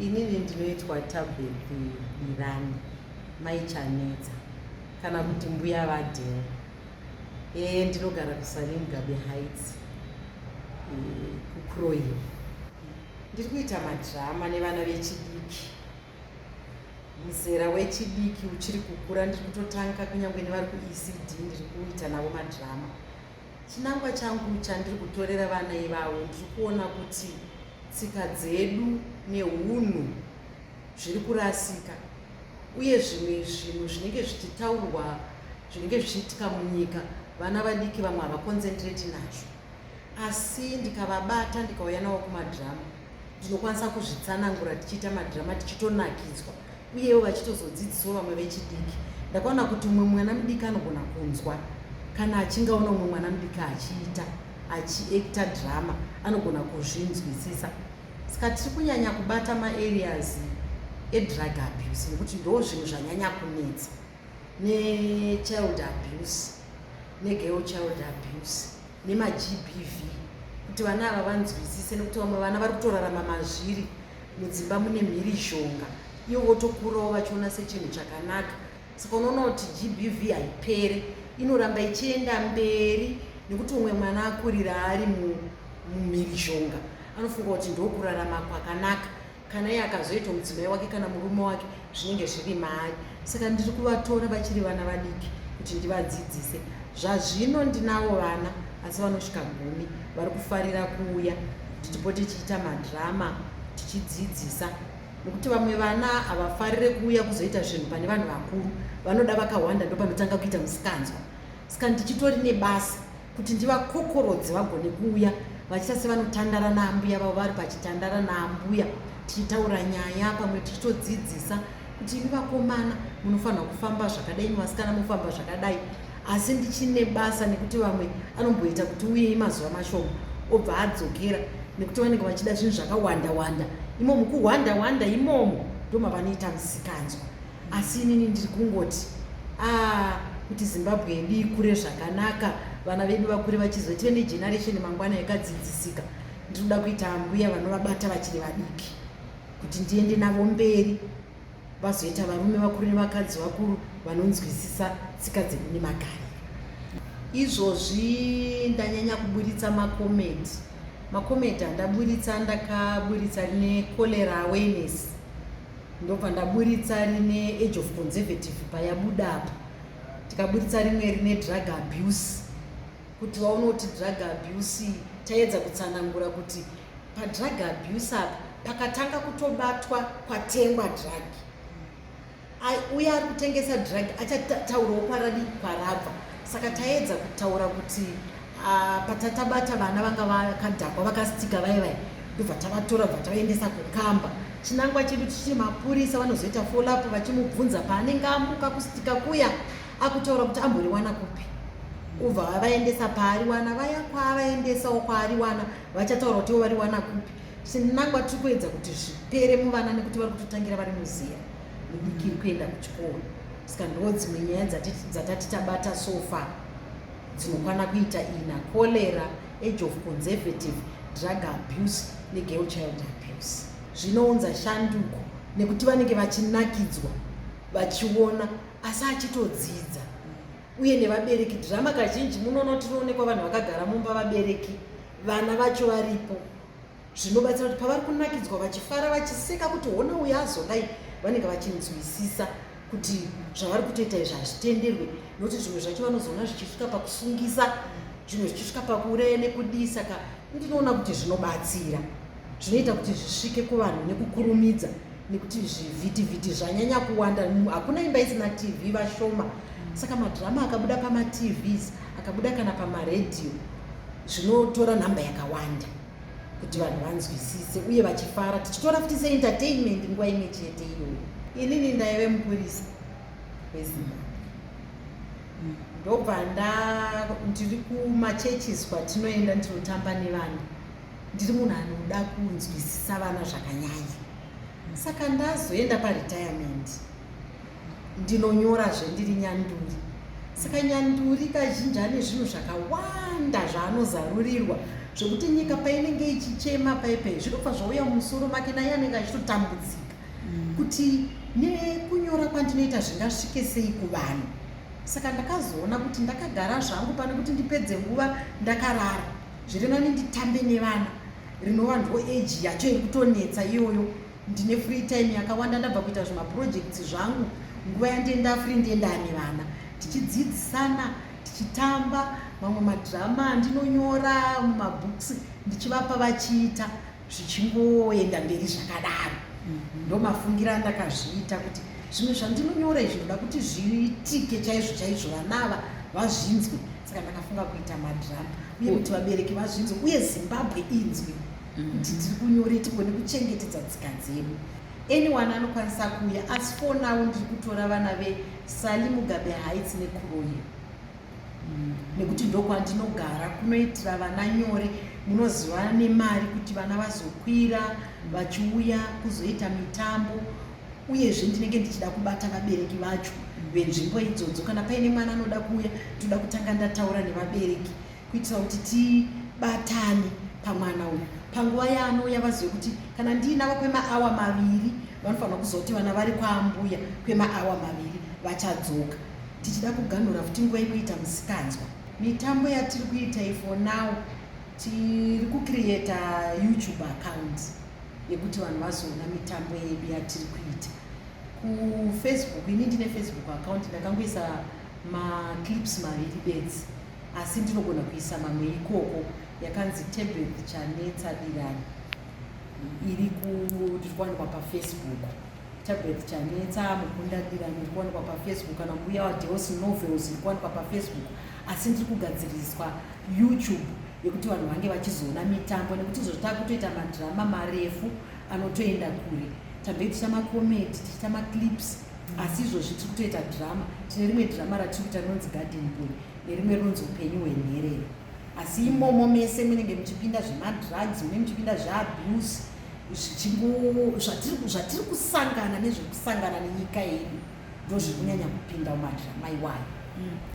Inini ndinoitwa Tebeth Dirani, mai Chanetsa, kana kuti mbuya vadhera. Ndinogara kuSalim Gabe Heights, kuKroyi. Ndiri kuita madhirama nevana vechidiki. Muzera wechidiki uchiri kukura ndiri kutotanga kunyange nevari kuECD ndiri kuita navo madhirama. Chinangwa changu chandiri kutorera vana ivavo ndiri kuona kuti tsika dzedu neunhu zviri kurasika, uye zvimwe zvinhu zvinenge zvichitaurwa zvinenge zvichiitika munyika vana vadiki vamwe havakonzentreti nazvo, asi ndikavabata ndikauya navo kumadhirama ndinokwanisa kuzvitsanangura tichiita madhirama tichitonakidzwa, uyewo vachitozodzidzisawo vamwe vechidiki. Ndakaona kuti umwe mwana mudiki anogona kunzwa kana achingaona umwe mwana mudiki achiekta dhirama, anogona kuzvinzwisisa. Saka tiri kunyanya kubata maareas edrug abuse, nekuti ndo zvinhu zvanyanya kunetsa, nechild abuse, negirl child abuse, nemaGBV, kuti vana ava vanzwisise, nekuti vamwe vana vari kutorarama mazviri mudzimba mune mhirizhonga, ivo votokurawo vachiona sechinhu chakanaka. Saka unoona kuti GBV haipere, inoramba ichienda mberi, nekuti umwe mwana akurira ari mumhirizhonga anofunga kuti ndokurarama kwakanaka, kana iye akazoita mudzimai wake kana murume wake zvinenge zviri maari. Saka ndiri kuvatora vachiri vana vadiki kuti ndivadzidzise. Zvazvino ndinavo vana asi vanosvika 10 vari kufarira kuuya kuti tipote tichiita madhirama tichidzidzisa, nekuti vamwe vana havafarire kuuya kuzoita zvinhu pane vanhu vakuru, vanoda vakawanda ndopanotanga kuita musikanzwa. Saka ndichitori nebasa kuti ndivakokorodze vagone kuuya vachiita sevanotandara naambuya vavo vari pachitandara naambuya, tichitaura nyaya pamwe tichitodzidzisa kuti imi vakomana munofanira kufamba zvakadai, imi vasikana mufamba zvakadai. Asi ndichine basa nekuti vamwe anomboita kuti uyei mazuva mashoma obva adzokera, nekuti vanenge vachida zvinhu zvakawanda-wanda. Imomo kuwanda-wanda imomo ndomavanoita musikanzwa. Asi inini ndiri kungoti kuti Zimbabwe yedu ikure zvakanaka, vana vedu vakure vachizoitive negeneration mangwana yakadzidzisika. Ndinoda kuita ambuya vanovabata vachiri vadiki kuti ndiende navo mberi vazoita varume vakuru nevakadzi vakuru vanonzwisisa tsika dzedu nemagariro. Izvozvi ndanyanya kuburitsa makomedi andaburitsa, ndakaburitsa rine cholera awareness, ndobva ndaburitsa rine age of conservative payabuda apa, tikaburitsa rimwe rine drug abuse, kuti vaone kuti drug abuse taedza kutsanangura kuti padrug abuse apa pakatanga kutobatwa kwatengwa drug, uye ari kutengesa drug achataurawo kwarabva. Saka taedza kutaura kuti patatabata vana vanga vakadhakwa vakasitika vaivai, ndobva tavatora bva tavaendesa kukamba. Chinangwa chedu tichiti mapurisa vanozoita follow-up vachimubvunza paanenge amuka kusitika kuya, akutaura kuti amboriwana kupi, ubva vavaendesa paariwana, vaya kwaavaendesawo kwaariwana vachataura kuti variwana kupi. Chinangwa tiri kuedza kuti zvipere muvana nekuti vari kutotangira vari muziya mudiki kuenda kuchikoro. Saka ndo dzimwe nyaya dzatati tabata sofa dzinokwana kuita cholera, age of conservative, drug abuse negirl child abuse. Zvinounza shanduko nekuti vanenge vachinakidzwa vachiona asi achitodzidza, uye nevabereki. Dhirama kazhinji munoona tinoonekwa vanhu vakagara mumba vabereki, vana vacho varipo, zvinobatsira kuti pavari kunakidzwa vachifara vachiseka kuti hona uya azodai, vanenge vachinzwisisa kuti zvavari kutoita izvi hazvitenderwe, nokuti zvimwe zvacho vanozoona zvichisvika pakusungisa, zvimwe zvichisvika pakuuraya nekudii. Saka ndinoona kuti zvinobatsira, zvinoita kuti zvisvike kuvanhu nekukurumidza, nekuti zvivhitivhiti zvanyanya kuwanda. Hakuna imba isina TV, vashoma. Saka madhirama akabuda pamaTVs, akabuda kana pamaredhiyo, zvinotora nhamba yakawanda kuti vanhu vanzwisise uye vachifara, tichitora futi seentertainment nguva imwe chete iyoyo. Inini ndaive mupurisa weZimbabwe, ndobva ndiri kumachurches kwatinoenda ndinotamba nevana, ndiri munhu anoda kunzwisisa vana zvakanyanya. Saka ndazoenda paretirement ndinonyorazve ndiri nyanduri. Saka nyanduri kazhinji ane zvinhu zvakawanda zvaanozarurirwa zvokuti nyika painenge ichichema paipai zvinobva zvauya mumusoro make naye anenge achitotambudzika kuti nekunyora kwandinoita zvingasvike sei kuvanhu. Saka ndakazoona kuti ndakagara zvangu pane kuti ndipedze nguva ndakarara, zviri nani nditambe nevana, rinova ndo eji yacho iri kutonetsa iyoyo. Ndine free time yakawanda, ndabva kuita zvimaprojects zvangu, nguva yandienda free ndienda nevana tichidzidzisana, tichitamba mamwe madhirama ndinonyora mumabooks ndichivapa vachiita, zvichingoenda mberi zvakadaro. Ndo mafungiro andakazviita kuti zvimwe zvandinonyora izvi ndoda kuti zviitike chaizvo chaizvo, vanava vazvinzwe. Saka ndakafunga kuita madhirama uye kuti vabereki vazvinzwe uye Zimbabwe inzwe kuti tiri kunyore tigone kuchengetedza tsika dzedu. Anyone anokwanisa kuuya, asi for now ndiri kutora vana veSalimugabe Heights neKuroyi nekuti ndokwandinogara, kunoitira vana nyore. Munoziva nemari kuti vana vazokwira vachiuya kuzoita mitambo, uyezve ndinenge ndichida kubata vabereki vacho venzvimbo idzodzo. Kana paine mwana anoda kuuya, toda kutanga ndataura nevabereki kuitira kuti tibatane pamwana uyu. Panguva yaanouya vazive kuti kana ndiinavo kwemaawa maviri, vanofanira kuzoti vana vari kwaambuya kwemaawa maviri vachadzoka. Tichida kuganhura futi nguva inoita musikanzwa. Mitambo yatiri kuita for now, tiri kucreata YouTube account yekuti vanhu vazoona mitambo yedu yatiri kuita. KuFacebook, ini ndine Facebook account, ndakangoisa maclips maviri bedzi, asi ndinogona kuisa mamwe ikoko yakanzi Tebeth Chanetsa Dirani, iri kuwanikwa paFacebook. Tebeth Chanetsa mukunda Dirani iri kuwanikwa paFacebook, kana mbuya waDeos Novels iri kuwanikwa paFacebook. Asi ndiri kugadziriswa YouTube yekuti vanhu vange vachizoona mitambo, nekuti zvotaka kutoita madhirama marefu anotoenda kure. Tambe tichita makomedi, tichita maclips, asi izvozvi tiri kutoita dhirama. Tine rimwe dhirama ratiri kuita rinonzi Garden Boy nerimwe rinonzi Upenyu hwenherero. Asi imomo mese munenge muchipinda zvemadrugs, mune muchipinda zveabuse, zvatiri kusangana nezvekusangana nenyika yedu, ndo zviri kunyanya kupinda mumadhirama iwayo.